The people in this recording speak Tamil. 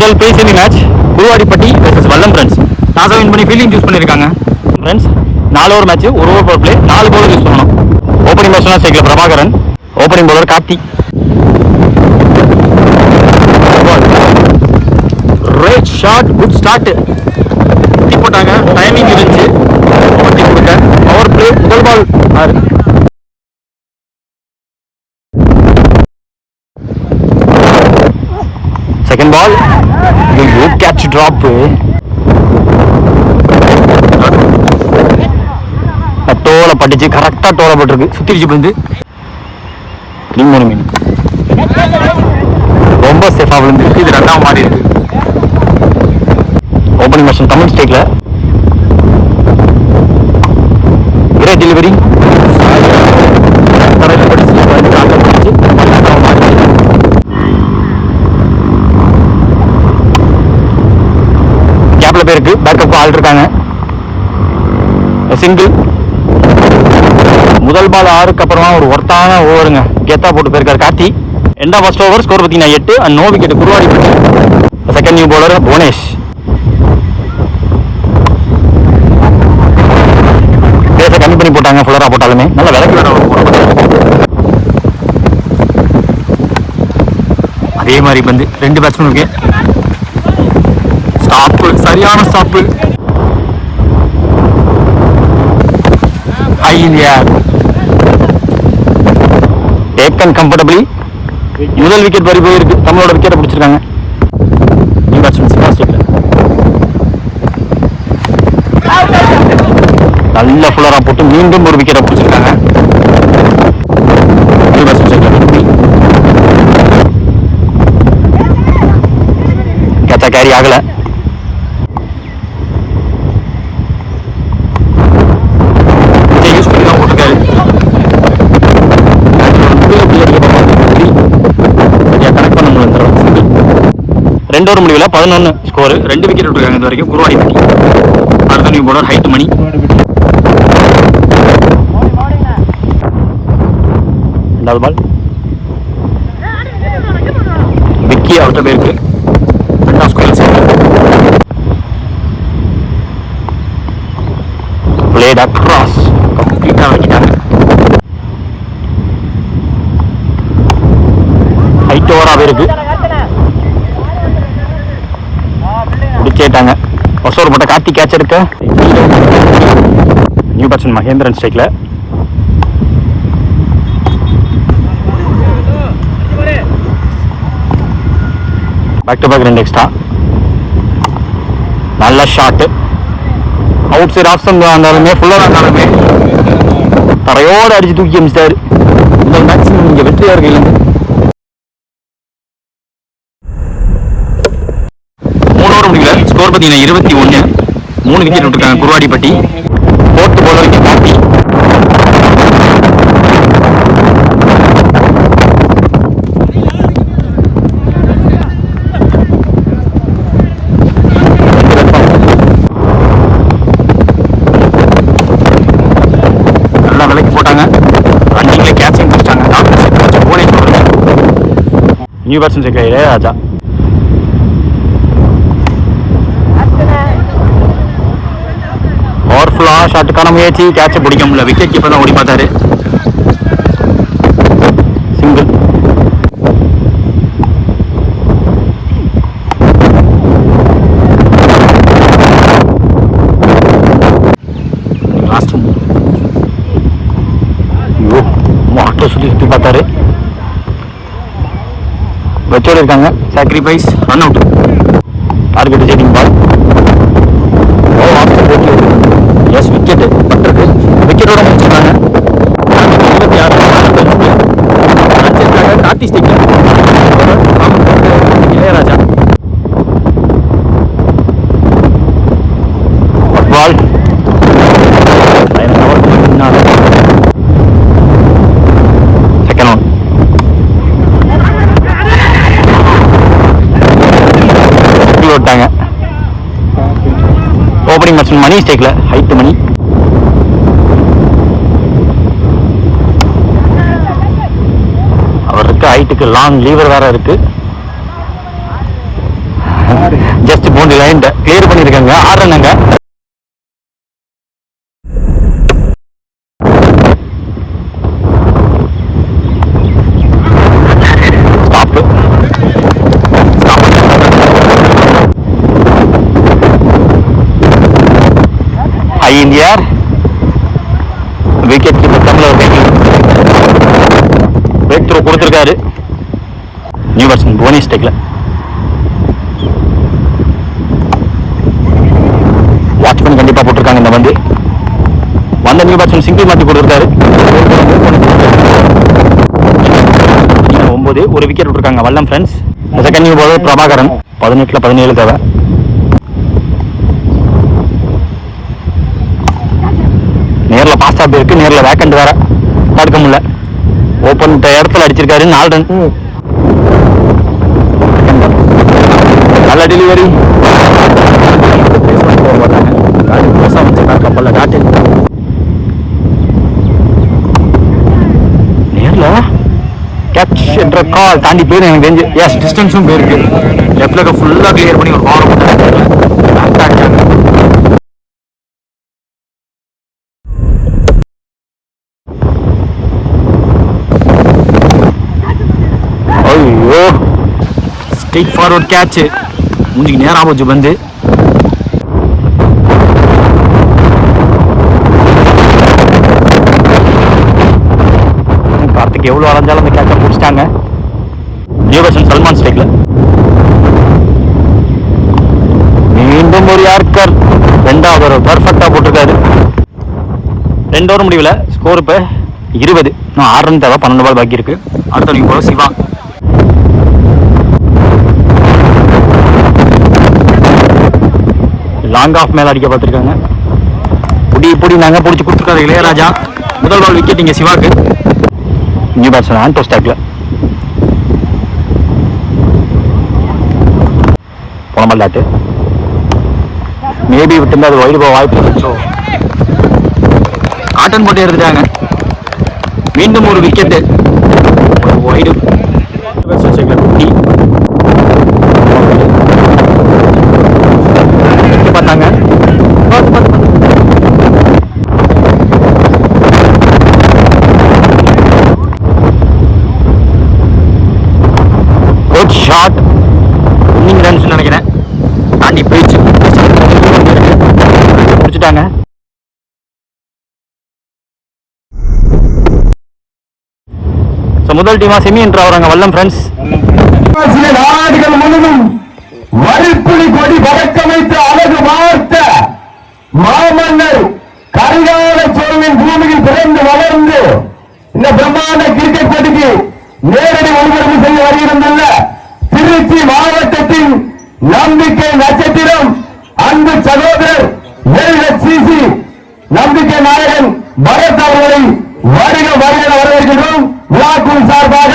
முதல் பேசியது match Kuruvadipatti versus Vallam friends. Toss win பண்ணி ஃபீல்டிங் சூஸ் பண்ணியிருக்காங்க friends. 4 over match, 1 over power play, 4 bowler use பண்ணணும். ஓப்பனிங் பேட்ஸ்மேன் ஸ்ட்ரைக்கில் Prabhakaran, opening bowler Karthi. Right shot, good start. குத்தி போட்டாங்க, டைமிங் இருந்துச்சு ஓட்டி கொடுக்க. பவர் பிளே முதல் ball 6. Second ball catch drop. டோலை பட்டுச்சு, கரெக்டாக டோலை பட்டிருக்கு, சுத்திடுச்சு வந்து 3 மீன். ரொம்ப சேஃபாக விழுந்துருக்கு. இது 2ஆம் மாறி இருக்கு. ஓப்பனிங் பேட்ஸ்மேன் தமிழ் ஸ்டேக்ல கிரேட் டெலிவரி. கேப்ல பேருக்கு பேக்கப் ஆள் இருக்காங்க. சிங்கிள். முதல் பால் 6க்கு அப்புறமா ஒரு ஒர்த்தான ஓவருங்க கெத்தா போட்டு போயிருக்காரு கார்த்தி. எண்டா ஃபர்ஸ்ட் ஓவர் ஸ்கோர் பார்த்தீங்கன்னா 8 and no wicket Kuruvadipatti. Second new bowler Bhuvanesh. பேச கம்மி பண்ணி போட்டாங்க, ஃபுல்லரா போட்டாலுமே நல்லா விலைக்கு வேணும். அதே மாதிரி வந்து 2 பேட்ஸ்மேனுக்கு ஸ்டாப்பு, சரியான ஸ்டாப்பு. ஹை இன் தி ஏர், டேக்கன் கம்ஃபர்டபிளி. முதல் விக்கெட் பறி போயிருக்கு. தமிழோட விக்கெட்டை பிடிச்சிருக்காங்க. நியூ பேட்ஸ்மேன் சிவாஸ்டிக்ல நல்ல ஃபுல்லரா போட்டு மீண்டும் ஒரு விக்கெட்டை பிடிச்சிருக்காங்க. நியூ பேட்ஸ்மேன் கேட்சா கேரி ஆகல. ஓவர் முடிவில் 11 ஸ்கோர், 2 விக்கெட் விட்டுருக்காங்க இது வரைக்கும் குருவாடிப்பட்டி. அடுத்த நியூ பவுலர் ஹைட் மணி. ரெண்டாவது பால் விக்கி அவர்கிட்ட பேருக்கு 2ஆம் ஸ்கோர். பிளேட் அக்ராஸ் கம்ப்ளீட்டாக வைக்கிட்டாங்க. ஹைட் ஓவராகவே இருக்கு. கேட்டாங்க ஃபர்ஸ்ட் ஓவர் போட்ட கார்த்தி கேட்ச் எடுக்க. நியூ பேட்ஸ்மேன் மகேந்திரன் ஸ்ட்ரைக்ல. Back to back 2 extra. நல்ல shot. Outside off stump இருந்தாலுமே ஃபுல்லாக இருந்தாலுமே தரையோடு அடிச்சு தூக்கி அமிச்சிட்டாரு. இந்த மேக்ஸிமம் இங்கே வெற்றியாக இருக்கு. ஸ்கோர் பார்த்தீங்கன்னா 21, 3 விக்கெட் விட்டுருக்காங்க குருவாடிப்பட்டி. 4th பவுலருக்கு கார்த்தி. நல்லா விலைக்கு போட்டாங்க. ரன்னிங்ல கேட்சிங் பிடிச்சாங்க. நியூ பேட்ஸ்மேன் சேர்க்கல இளையராஜா. பவர்ஃபுல்லாக ஷாட்டுக்கான முயற்சி, கேட்சை பிடிக்க முடியல. விக்கெட் கீப்பர் தான் ஓடி பார்த்தாரு. சிங்கிள். லாஸ்ட் மாட்டை சுற்றி பார்த்தாரு. வச்சோடு இருக்காங்க. Sacrifice, run out. Target setting ball. எஸ் விக்கெட் பட்டிருக்கு. விக்கெட்டோட முடிச்சிருக்காங்க. 26 Karthi stick. Ilayaraja ball. Second one. விட்டாங்க. ஓப்பனிங் பேட்ஸ்மேன் மணி ஸ்டேக்ல. ஹைட் மணி. அவருக்கு ஹைட்டுக்கு லாங் லீவர் வேற இருக்கு. கொஞ்சம் லைன் கிளியர் பண்ணிருக்காங்க. ஆடுறாங்க. ஹை இந்தியார் விக்கெட் கீப்பர் தமிழர் பிரேக் த்ரோ கொடுத்திருக்காரு. நியூ பேட்ஸ்மேன் புவனேஷ் ஸ்டேக்ல வாட்ச்மேன் கண்டிப்பா போட்டிருக்காங்க. இந்த வந்த நியூ பேட்ஸ்மேன் சிங்கிள் மாற்றி கொடுத்திருக்காரு. 9 ஒரு விக்கெட் விட்டுருக்காங்க Vallam friends. Second new bowler Prabhakaran 18ல் 17 தேவை. நேரில் ஃபாஸ்ட் ஆப் இருக்கு. நேரில் வேக்கண்ட் வேற தடுக்க முடியல. ஓப்பன் இடத்துல அடிச்சிருக்காரு. 4 ரன். நல்ல டெலிவரி. நேரில் கேட்ச் என்ற கால் தாண்டி போயிரு. எனக்கு தெரிஞ்சு எஸ் டிஸ்டன்ஸும் போயிருக்கு. லெஃப்ட்ல ஃபுல்லாக கிளியர் பண்ணி ஒரு பவர் ஐயோ ஸ்ட்ரெயிட் ஃபார்வர்ட் கேட்ச். மூஞ்சிக்கு நேரம் போச்சு பந்து. கார்த்திக் எவ்வளோ அரைஞ்சாலும் அந்த கேட்சை பிடிச்சிட்டாங்க. நியூ பேட்ஸ்மேன் சல்மான் ஸ்ட்ரைக்ல. மீண்டும் ஒரு யார்கர். 2வது ஒரு பர்ஃபெக்டா போட்டிருக்காரு. 2 ஓவர் முடிவில் ஸ்கோர் இப்போ 20. 6 ரன் தேவை. 12 பால் பாக்கி இருக்கு. அடுத்த நீங்க போல சிவா. லாங் ஆஃப் மேல அடிக்க பார்த்துருக்காங்க. புடி நாங்க பிடிச்சி கொடுத்துருக்காரு இளையராஜா. முதல் பால் விக்கெட் இங்க சிவாக்கு. நியூ பேட்ஸ்மேன் ஆண்டோ ஸ்டாக்ல புலம்பல் டாட்டு. மேபி விட்டு அது வைடு போக வாய்ப்பு இருந்துச்சோ. காட்டன் போட்டு எடுத்துட்டாங்க. மீண்டும் ஒரு விக்கெட்டு. வைடு பார்த்தாங்க. Good shot. இன்னிங் ரன்ஸ் நினைக்கிறேன். தாண்டி போயிடுச்சு. முடிச்சுட்டாங்க. முதல் டீமா செமி என்ட்ரு ஆகுறாங்க வல்லம் ஃப்ரெண்ட்ஸ். நாடுகள் முழுவதும் வரிப்புலி கொடி பறக்கமைத்து அழகு வார்த்த மாமன்னர் கரிகால சோழனின் பூமியில் பிறந்து வளர்ந்து இந்த பிரம்மாண்ட கிரிக்கெட் போட்டிக்கு நேரடி ஒளிபரப்பு செய்ய வருகிறதல்ல திருச்சி மாவட்டத்தின் நம்பிக்கை நட்சத்திரம் அன்பு சகோதரர் LHCC நம்பிக்கை நாயகன் பரத் அவர்களை வருக வரவேற்கிறோம். விழாக்குழு சார்பாக